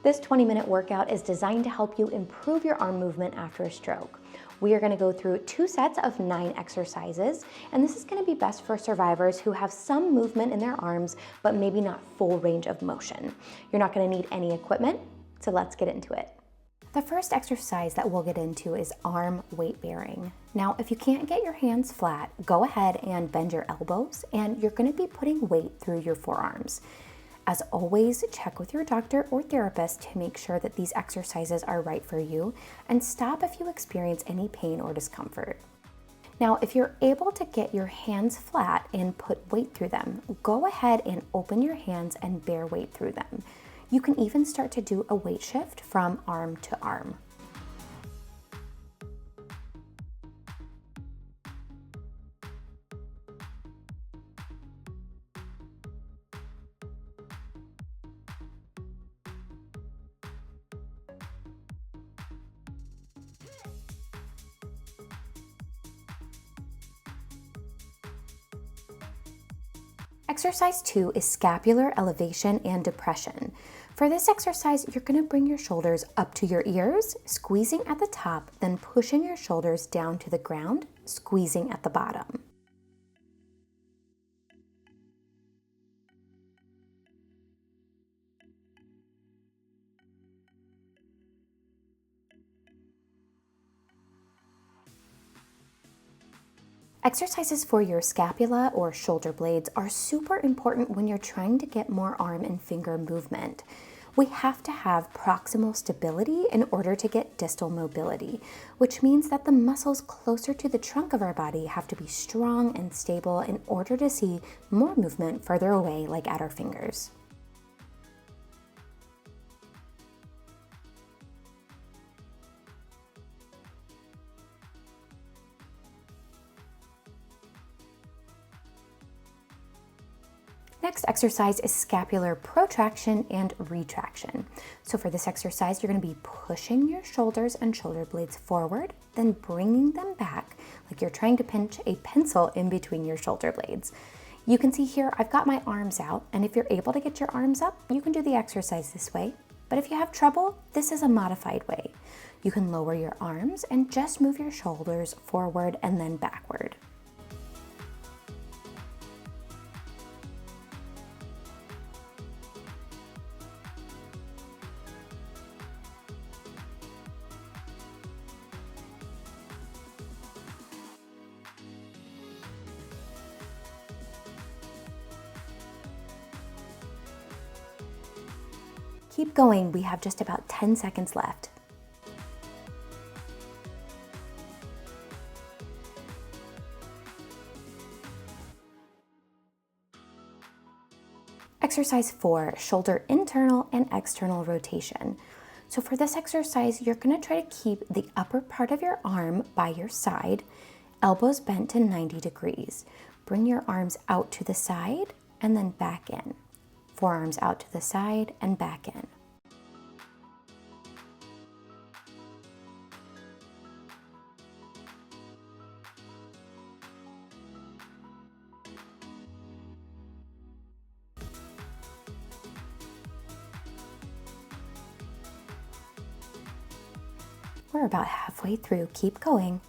This 20-minute workout is designed to help you improve your arm movement after a stroke. We are going to go through 2 sets of 9 exercises, and this is going to be best for survivors who have some movement in their arms, but maybe not full range of motion. You're not going to need any equipment, so let's get into it. The first exercise that we'll get into is arm weight bearing. Now, if you can't get your hands flat, go ahead and bend your elbows, and you're going to be putting weight through your forearms. As always, check with your doctor or therapist to make sure that these exercises are right for you, and stop if you experience any pain or discomfort. Now, if you're able to get your hands flat and put weight through them, go ahead and open your hands and bear weight through them. You can even start to do a weight shift from arm to arm. Exercise 2 is scapular elevation and depression. For this exercise, you're going to bring your shoulders up to your ears, squeezing at the top, then pushing your shoulders down to the ground, squeezing at the bottom. Exercises for your scapula or shoulder blades are super important when you're trying to get more arm and finger movement. We have to have proximal stability in order to get distal mobility, which means that the muscles closer to the trunk of our body have to be strong and stable in order to see more movement further away, like at our fingers. Next exercise is scapular protraction and retraction. So for this exercise, you're going to be pushing your shoulders and shoulder blades forward, then bringing them back like you're trying to pinch a pencil in between your shoulder blades. You can see here I've got my arms out, and if you're able to get your arms up, you can do the exercise this way. But if you have trouble, this is a modified way. You can lower your arms and just move your shoulders forward and then backward. Keep going, we have just about 10 seconds left. Exercise 4, shoulder internal and external rotation. So for this exercise, you're going to try to keep the upper part of your arm by your side, elbows bent to 90 degrees. Bring your arms out to the side and then back in. Forearms out to the side and back in. We're about halfway through. Keep going.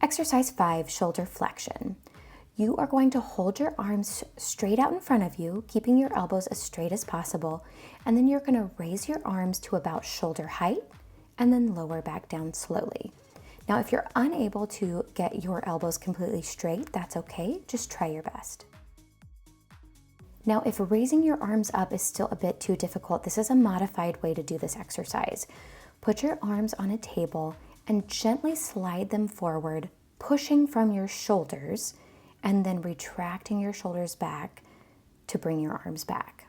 Exercise 5, shoulder flexion. You are going to hold your arms straight out in front of you, keeping your elbows as straight as possible, and then you're going to raise your arms to about shoulder height and then lower back down slowly. Now, if you're unable to get your elbows completely straight, that's okay. Just try your best. Now, if raising your arms up is still a bit too difficult, this is a modified way to do this exercise. Put your arms on a table and gently slide them forward, pushing from your shoulders, and then retracting your shoulders back to bring your arms back.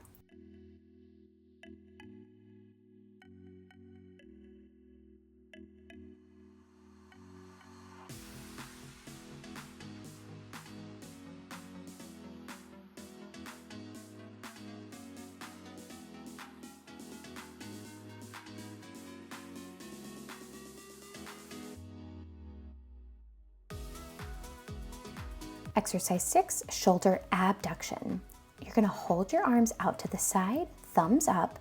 Exercise 6, shoulder abduction. You're going to hold your arms out to the side, thumbs up,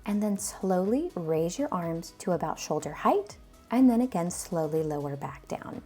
and then slowly raise your arms to about shoulder height, and then again slowly lower back down.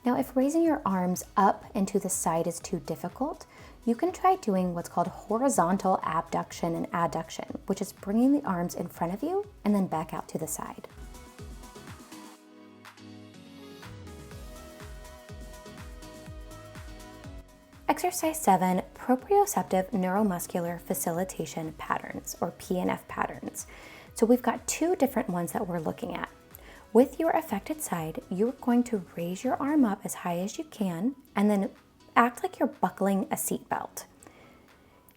Now, if raising your arms up and to the side is too difficult, you can try doing what's called horizontal abduction and adduction, which is bringing the arms in front of you and then back out to the side. Exercise 7, proprioceptive neuromuscular facilitation patterns, or PNF patterns. So we've got two different ones that we're looking at. With your affected side, you're going to raise your arm up as high as you can and then act like you're buckling a seatbelt.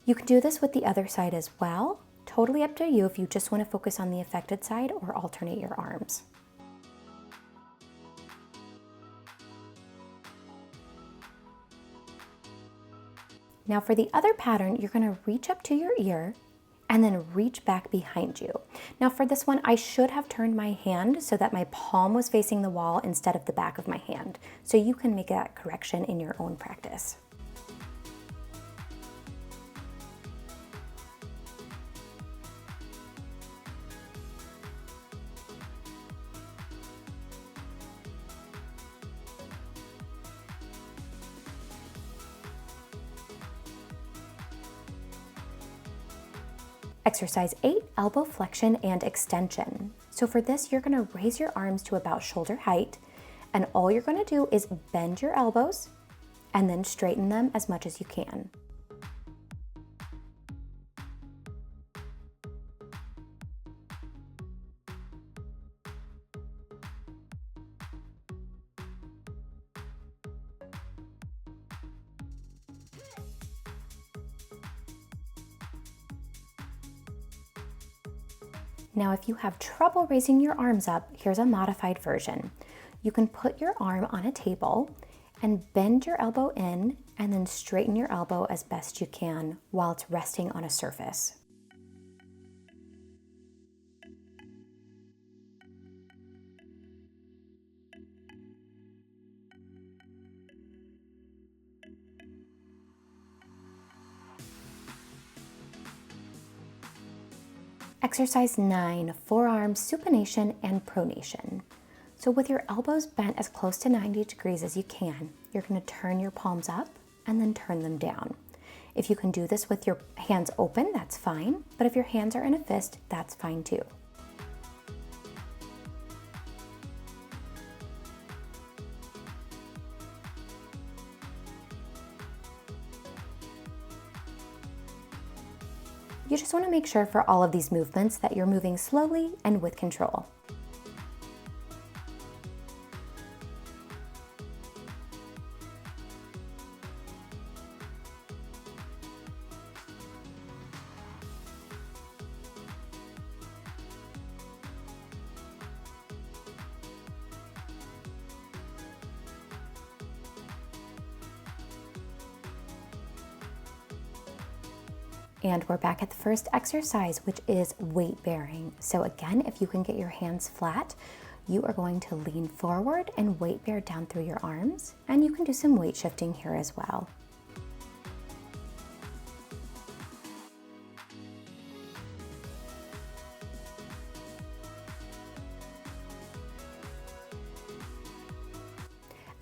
You can do this with the other side as well. Totally up to you if you just want to focus on the affected side or alternate your arms. Now for the other pattern, you're going to reach up to your ear and then reach back behind you. Now for this one, I should have turned my hand so that my palm was facing the wall instead of the back of my hand. So you can make that correction in your own practice. Exercise 8, elbow flexion and extension. So for this, you're going to raise your arms to about shoulder height, and all you're going to do is bend your elbows and then straighten them as much as you can. Now, if you have trouble raising your arms up, here's a modified version. You can put your arm on a table and bend your elbow in and then straighten your elbow as best you can while it's resting on a surface. Exercise 9, forearm supination and pronation. So with your elbows bent as close to 90 degrees as you can, you're going to turn your palms up and then turn them down. If you can do this with your hands open, that's fine, but if your hands are in a fist, that's fine too. You just want to make sure for all of these movements that you're moving slowly and with control. And we're back at the first exercise, which is weight bearing. So again, if you can get your hands flat, you are going to lean forward and weight bear down through your arms. And you can do some weight shifting here as well.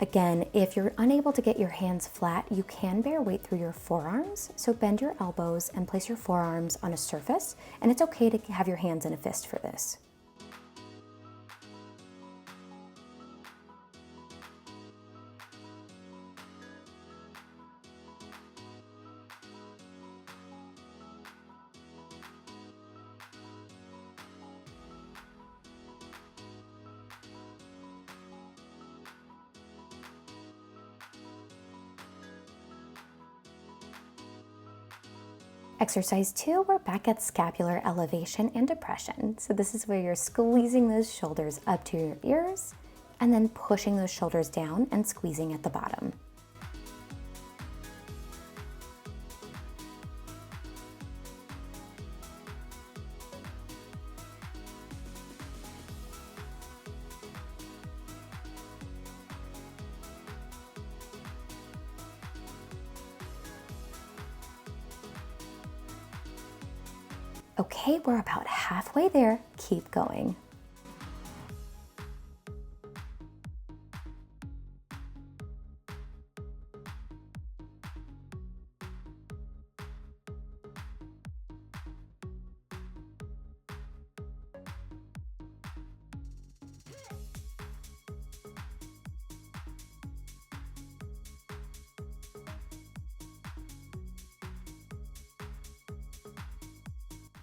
Again, if you're unable to get your hands flat, you can bear weight through your forearms. So bend your elbows and place your forearms on a surface, and it's okay to have your hands in a fist for this. Exercise 2, we're back at scapular elevation and depression. So this is where you're squeezing those shoulders up to your ears and then pushing those shoulders down and squeezing at the bottom. Okay, we're about halfway there. Keep going.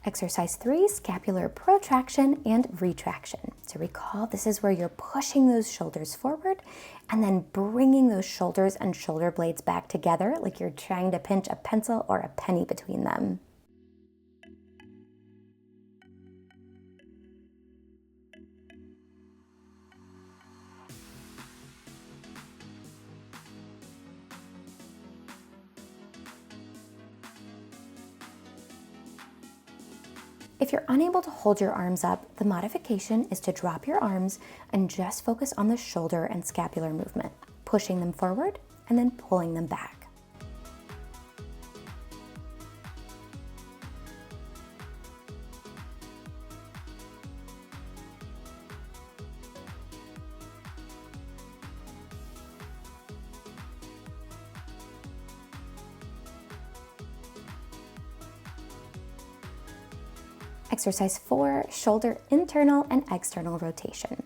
Exercise 3, scapular protraction and retraction. So recall, this is where you're pushing those shoulders forward and then bringing those shoulders and shoulder blades back together like you're trying to pinch a pencil or a penny between them. If you're unable to hold your arms up, the modification is to drop your arms and just focus on the shoulder and scapular movement, pushing them forward and then pulling them back. Exercise 4, shoulder internal and external rotation.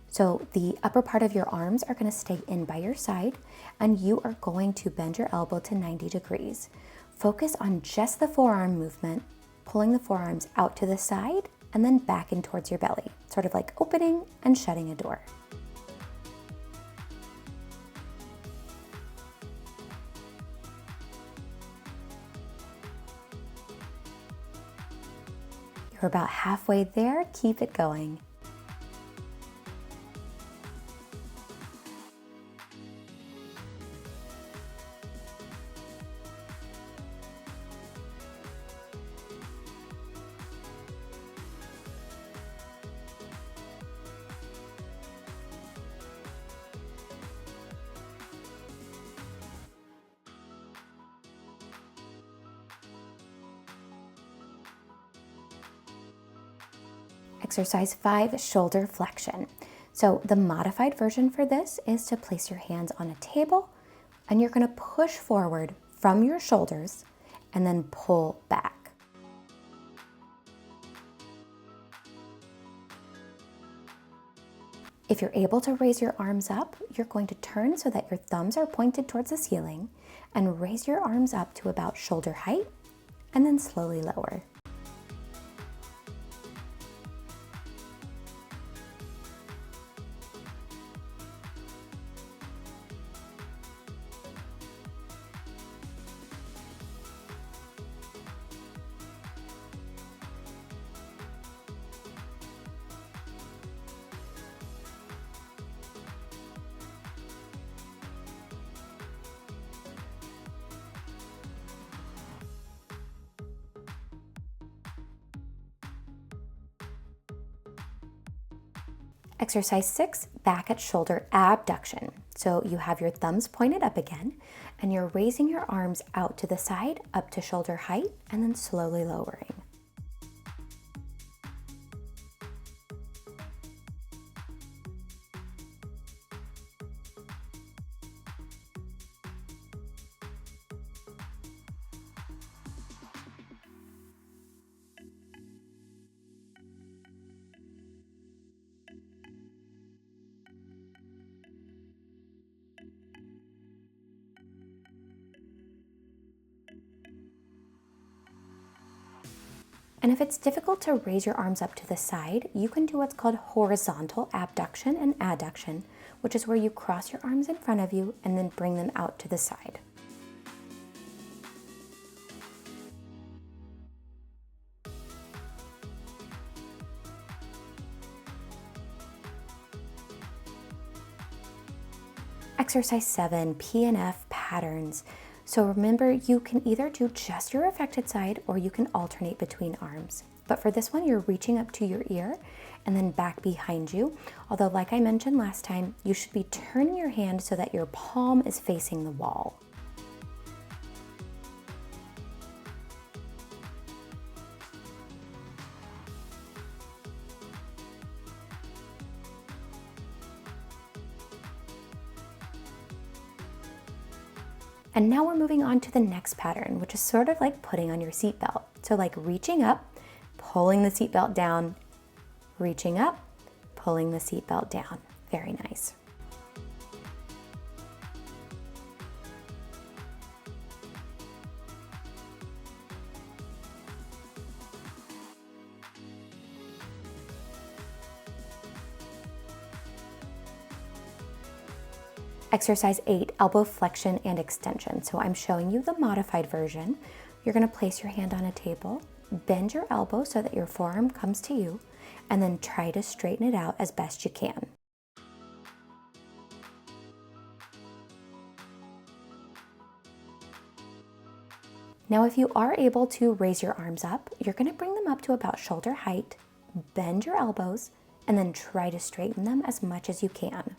So the upper part of your arms are going to stay in by your side and you are going to bend your elbow to 90 degrees. Focus on just the forearm movement, pulling the forearms out to the side and then back in towards your belly, sort of like opening and shutting a door. You're about halfway there, keep it going. Exercise 5, shoulder flexion. So the modified version for this is to place your hands on a table and you're going to push forward from your shoulders and then pull back. If you're able to raise your arms up, you're going to turn so that your thumbs are pointed towards the ceiling and raise your arms up to about shoulder height and then slowly lower. Exercise 6, back at shoulder abduction. So you have your thumbs pointed up again, and you're raising your arms out to the side, up to shoulder height, and then slowly lowering. And if it's difficult to raise your arms up to the side, you can do what's called horizontal abduction and adduction, which is where you cross your arms in front of you and then bring them out to the side. Exercise 7, PNF Patterns. So remember, you can either do just your affected side or you can alternate between arms. But for this one, you're reaching up to your ear and then back behind you. Although, like I mentioned last time, you should be turning your hand so that your palm is facing the wall. And now we're moving on to the next pattern, which is sort of like putting on your seatbelt. So like reaching up, pulling the seatbelt down, reaching up, pulling the seatbelt down. Very nice. Exercise 8, elbow flexion and extension. So I'm showing you the modified version. You're gonna place your hand on a table, bend your elbow so that your forearm comes to you, and then try to straighten it out as best you can. Now, if you are able to raise your arms up, you're gonna bring them up to about shoulder height, bend your elbows, and then try to straighten them as much as you can.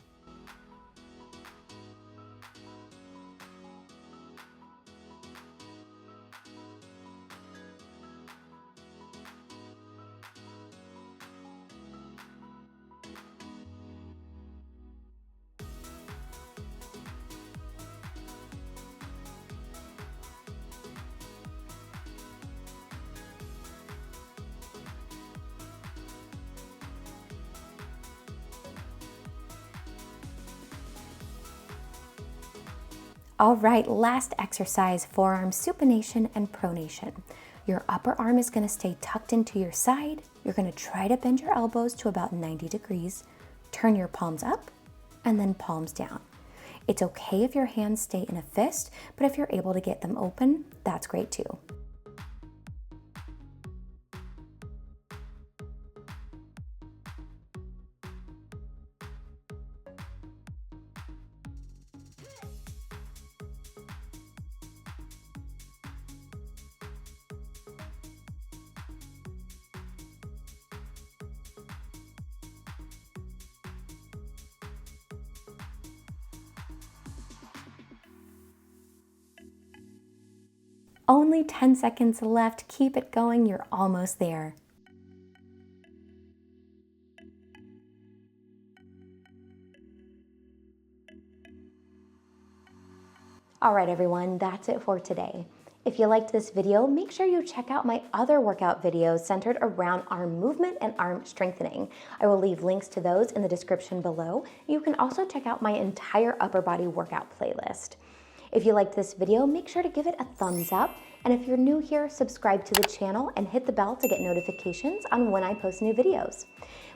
All right, last exercise, forearm supination and pronation. Your upper arm is gonna stay tucked into your side. You're gonna try to bend your elbows to about 90 degrees, turn your palms up, and then palms down. It's okay if your hands stay in a fist, but if you're able to get them open, that's great too. Only 10 seconds left. Keep it going. You're almost there. All right, everyone, that's it for today. If you liked this video, make sure you check out my other workout videos centered around arm movement and arm strengthening. I will leave links to those in the description below. You can also check out my entire upper body workout playlist. If you liked this video, make sure to give it a thumbs up. And if you're new here, subscribe to the channel and hit the bell to get notifications on when I post new videos.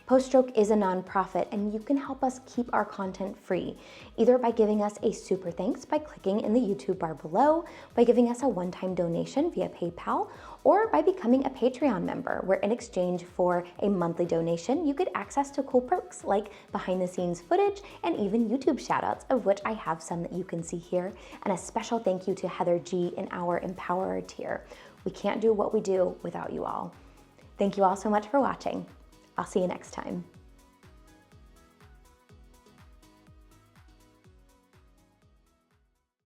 Post-Stroke is a nonprofit and you can help us keep our content free, either by giving us a super thanks by clicking in the YouTube bar below, by giving us a one-time donation via PayPal, or by becoming a Patreon member, where in exchange for a monthly donation, you get access to cool perks like behind-the-scenes footage and even YouTube shoutouts, of which I have some that you can see here. And a special thank you to Heather G in our Empowerer tier. We can't do what we do without you all. Thank you all so much for watching. I'll see you next time.